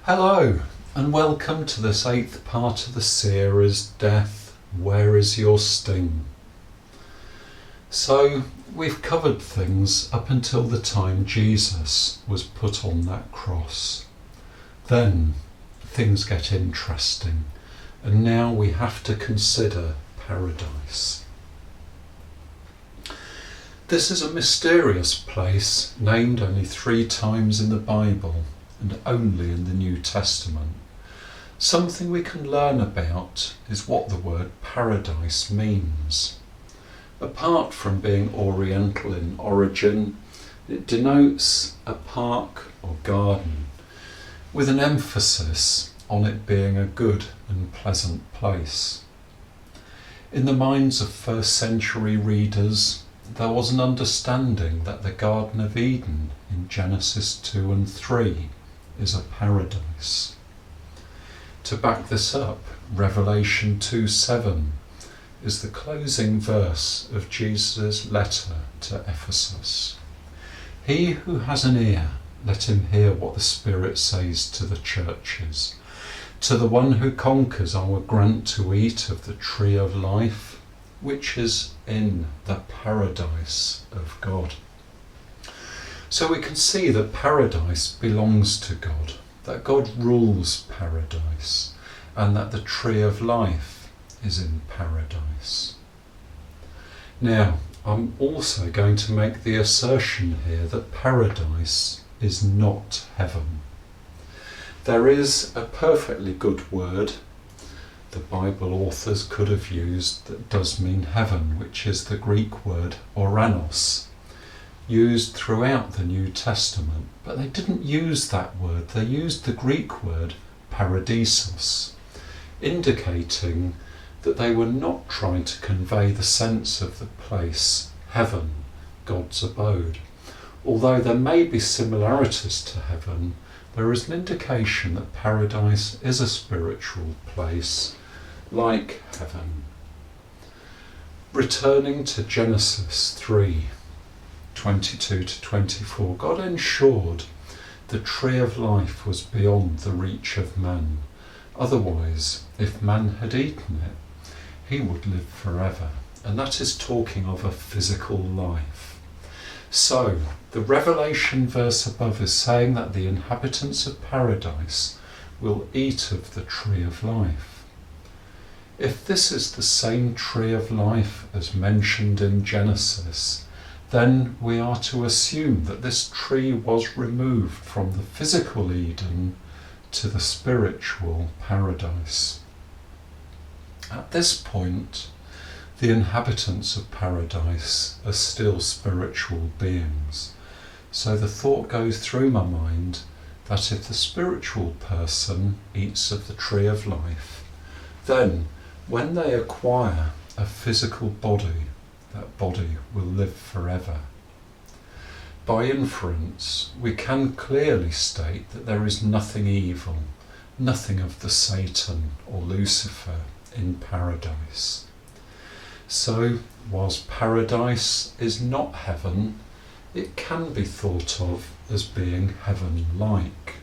Hello, and welcome to this 8th part of the series, Death, Where is Your Sting? So, we've covered things up until the time Jesus was put on that cross. Then, things get interesting, and now we have to consider paradise. This is a mysterious place, named only 3 times in the Bible, and only in the New Testament. Something we can learn about is what the word paradise means. Apart from being Oriental in origin, it denotes a park or garden, with an emphasis on it being a good and pleasant place. In the minds of first century readers, there was an understanding that the Garden of Eden in Genesis 2 and 3 is a paradise. To back this up, Revelation 2:7 is the closing verse of Jesus' letter to Ephesus. He who has an ear, let him hear what the Spirit says to the churches. To the one who conquers I will grant to eat of the tree of life, which is in the paradise of God. So we can see that paradise belongs to God, that God rules paradise, and that the tree of life is in paradise. Now, I'm also going to make the assertion here that paradise is not heaven. There is a perfectly good word the Bible authors could have used that does mean heaven, which is the Greek word oranos, used throughout the New Testament, but they didn't use that word. They used the Greek word paradisos, indicating that they were not trying to convey the sense of the place, heaven, God's abode. Although there may be similarities to heaven, there is an indication that paradise is a spiritual place, like heaven. Returning to Genesis 3:22 to 24, God ensured the tree of life was beyond the reach of man. Otherwise, if man had eaten it, he would live forever. And that is talking of a physical life. So, the Revelation verse above is saying that the inhabitants of paradise will eat of the tree of life. If this is the same tree of life as mentioned in Genesis, then we are to assume that this tree was removed from the physical Eden to the spiritual paradise. At this point, the inhabitants of paradise are still spiritual beings. So the thought goes through my mind that if the spiritual person eats of the tree of life, then when they acquire a physical body, that body will live forever. By inference, we can clearly state that there is nothing evil, nothing of the Satan or Lucifer in paradise. So, whilst paradise is not heaven, it can be thought of as being heaven-like.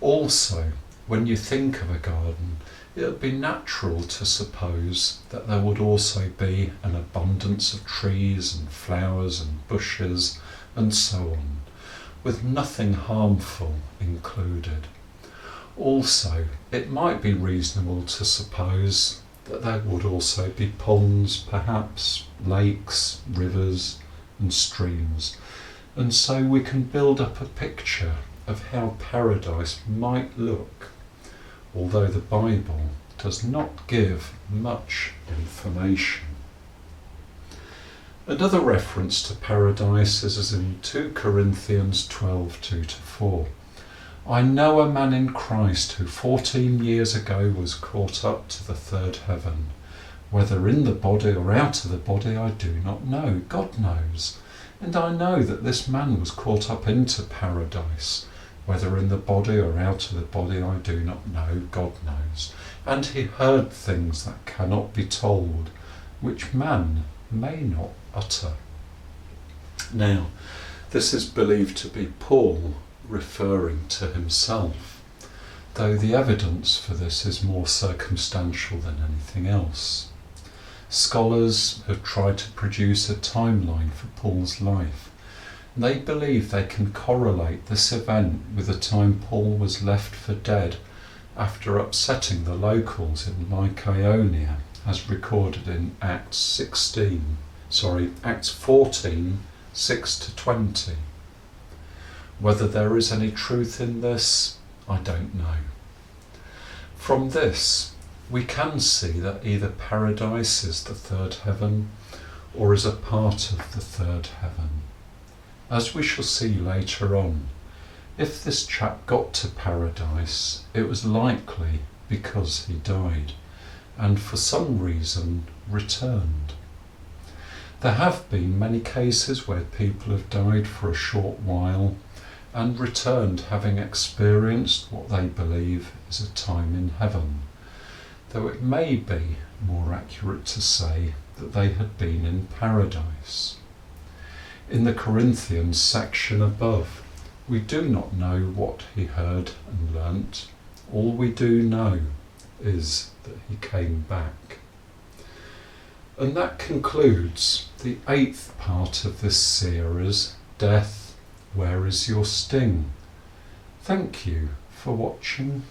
Also, when you think of a garden, it would be natural to suppose that there would also be an abundance of trees and flowers and bushes and so on, with nothing harmful included. Also, it might be reasonable to suppose that there would also be ponds, perhaps, lakes, rivers and streams, and so we can build up a picture of how paradise might look, although the Bible does not give much information. Another reference to paradise is in 2 Corinthians 12:2-4. I know a man in Christ who 14 years ago was caught up to the 3rd heaven. Whether in the body or out of the body I do not know. God knows. And I know that this man was caught up into paradise. Whether in the body or out of the body I do not know. God knows. And he heard things that cannot be told, which man may not utter. Now, this is believed to be Paul referring to himself. though the evidence for this is more circumstantial than anything else. Scholars have tried to produce a timeline for Paul's life, and they believe they can correlate this event with the time Paul was left for dead after upsetting the locals in Lycaonia, as recorded in Acts 14, 6 to 20. Whether there is any truth in this, I don't know. From this, we can see that either paradise is the third heaven or is a part of the third heaven. As we shall see later on, if this chap got to paradise, it was likely because he died and for some reason returned. There have been many cases where people have died for a short while and returned having experienced what they believe is a time in heaven, though it may be more accurate to say that they had been in paradise. In the Corinthians section above, we do not know what he heard and learnt. All we do know is that he came back. And that concludes the 8th part of this series, Death, Where is Your Sting? Thank you for watching.